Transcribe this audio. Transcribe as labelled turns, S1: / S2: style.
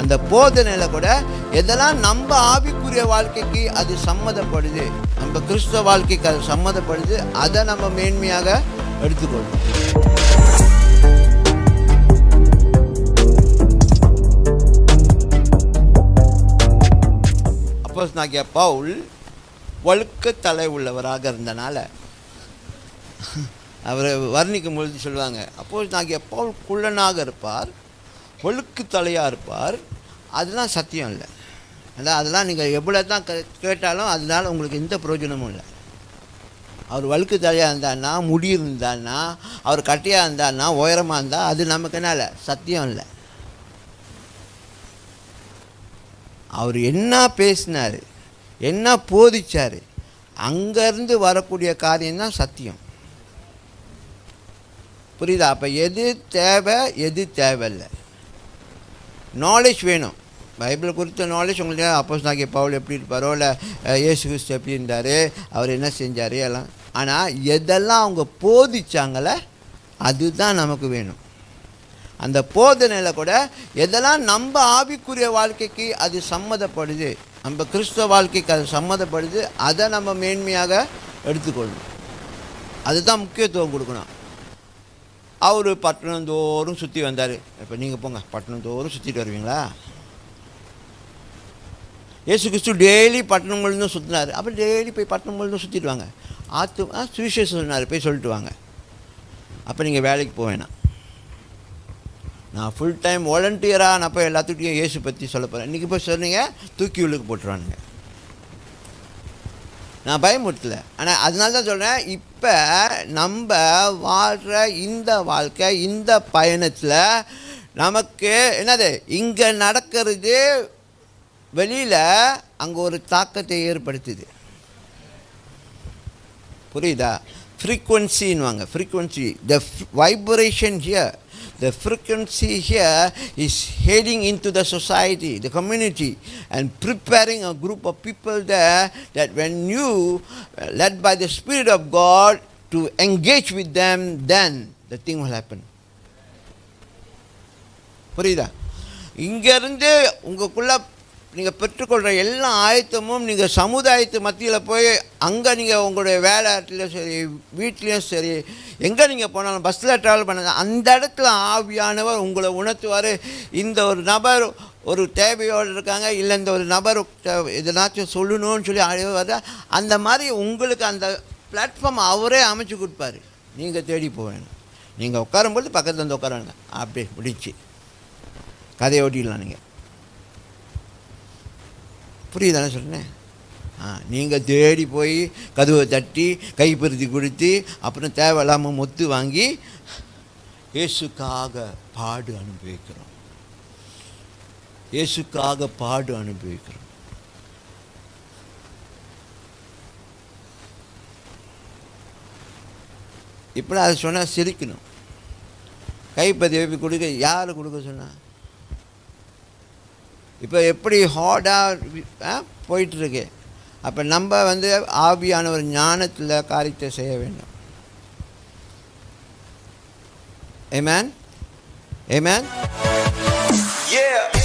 S1: அந்த போதனையில் கூட எதெல்லாம் நம்ம ஆவிக்குரிய வாழ்க்கைக்கு அது சம்மதப்படுது, நம்ம கிறிஸ்தவ வாழ்க்கைக்கு அது சம்மதப்படுது, அதை நம்ம மேன்மையாக எடுத்துக்கொள்ளும். அப்போஸ்தலனாகிய பவுல் வழுக்க தலை உள்ளவராக இருந்தனால அவரை வர்ணிக்கும் பொழுது சொல்லுவாங்க, அப்போஸ்தலனாகிய பவுல் குள்ளனாக இருப்பார், வழுக்கு தலையாக இருப்பார். அதெல்லாம் சத்தியம் இல்லை. அதெல்லாம் நீங்கள் எவ்வளோ தான் கேட்டாலும் அதனால் உங்களுக்கு எந்த பிரயோஜனமும் இல்லை. அவர் வழுக்கு தலையாக இருந்தான்னா, முடி இருந்தான்னா, அவர் கட்டையாக இருந்தான்னா, உயரமாக இருந்தால் அது நமக்கு என்ன இல்லை, சத்தியம் இல்லை. அவர் என்ன பேசினார், என்ன போதிச்சார், அங்கேருந்து வரக்கூடிய காரியம்தான் சத்தியம். புரியுதா? அப்போ எது தேவை எது தேவையில்லை, நாலேஜ் வேணும். பைபிள் குறித்த நாலேஜ் உங்களுக்கு அப்போஸ்தலனாகிய பவுல் எப்படி இருப்பாரோ, இல்லை இயேசு கிறிஸ்து எப்படி இருந்தார், அவர் என்ன செஞ்சார் எல்லாம். ஆனால் எதெல்லாம் அவங்க போதிச்சாங்களே அதுதான் நமக்கு வேணும். அந்த போதனையில் கூட எதெல்லாம் நம்ம ஆவிக்குரிய வாழ்க்கைக்கு அது சம்மதப்படுது, நம்ம கிறிஸ்தவ வாழ்க்கைக்கு அது சம்மதப்படுது, அதை நம்ம மேன்மையாக எடுத்துக்கொள்ளணும். அதுதான் முக்கியத்துவம் கொடுக்கணும். அவர் பட்டணந்தோறும் சுற்றி வந்தார். இப்போ நீங்கள் போங்க, பட்டணந்தோறும் சுற்றிட்டு வருவீங்களா? இயேசு கிறிஸ்து டெய்லி பட்டணம் முழுதும் சுற்றினார். அப்போ டெய்லி போய் பட்டணம் முழுதும் சுற்றிட்டு வாங்க. சுவிசேஷம் சொன்னார், போய் சொல்லிட்டு வாங்க. அப்போ நீங்கள் வேலைக்கு போவேணாம். நான் ஃபுல் டைம் வாலண்டியராக நான் போய் எல்லாத்துக்கிட்டையும் இயேசு பற்றி சொல்ல போகிறேன். இன்றைக்கி போய் சொன்னீங்க, தூக்கி உள்ளுக்கு போட்டுருவானுங்க. நான் பயமுறுத்தலை. ஆனால் அதனால தான் சொல்கிறேன், இப்போ நம்ம வாழ்கிற இந்த வாழ்க்கை, இந்த பயணத்தில் நமக்கு என்னது, இங்கே நடக்கிறது வெளியில் அங்கே ஒரு தாக்கத்தை ஏற்படுத்துது. புரியுதா? ஃப்ரீக்வன்சின்னுவாங்க. Frequency, the vibration here, the frequency here is heading into the society, the community, and preparing a group of people there that when you led by the Spirit of God to engage with them, then the thing will happen. புரியுதா? இங்கேருந்து உங்களுக்குள்ள நீங்கள் பெற்றுக்கொள்கிற எல்லா ஆயத்தமும் நீங்கள் சமுதாயத்து மத்தியில் போய் அங்கே நீங்கள் உங்களுடைய வேலையிலையும் சரி, வீட்லேயும் சரி, எங்கே நீங்கள் போனாலும், பஸ்ஸில் ட்ராவல் பண்ண, அந்த இடத்துல ஆவியானவர் உங்களை உணர்த்துவார். இந்த ஒரு நபர் ஒரு தேவையோடு இருக்காங்க, இல்லை இந்த ஒரு நபர் எதனாச்சும் சொல்லணும்னு சொல்லி அழைவார். அந்த மாதிரி உங்களுக்கு அந்த பிளாட்ஃபார்ம் அவரே அமைச்சு கொடுப்பார். நீங்கள் தேடி போவேணும். நீங்கள் உட்காரும்போது பக்கத்தில் வந்து உட்காருங்க, அப்படியே முடிச்சு கதையை ஓட்டிடலாம். நீங்கள் புரியுதானே சொல்கிறேன்? நீங்கள் தேடி போய் கதவை தட்டி கைப்பருத்தி கொடுத்து அப்புறம் தேவையில்லாமல் மொத்து வாங்கி இயேசுக்காக பாடு அனுபவிக்கிறோம். இயேசுக்காக பாடு அனுபவிக்கிறோம். இப்படி அதை சொன்னால் சிரிக்கணும். கைப்பதிவு கொடுக்க யார் கொடுக்க சொன்னா? இப்போ எப்படி ஹார்டாக போயிட்டுருக்கு. அப்போ நம்ம ஆவியான ஒரு ஞானத்தில் காரியத்தை செய்ய வேண்டும். Amen? Amen?
S2: Yeah.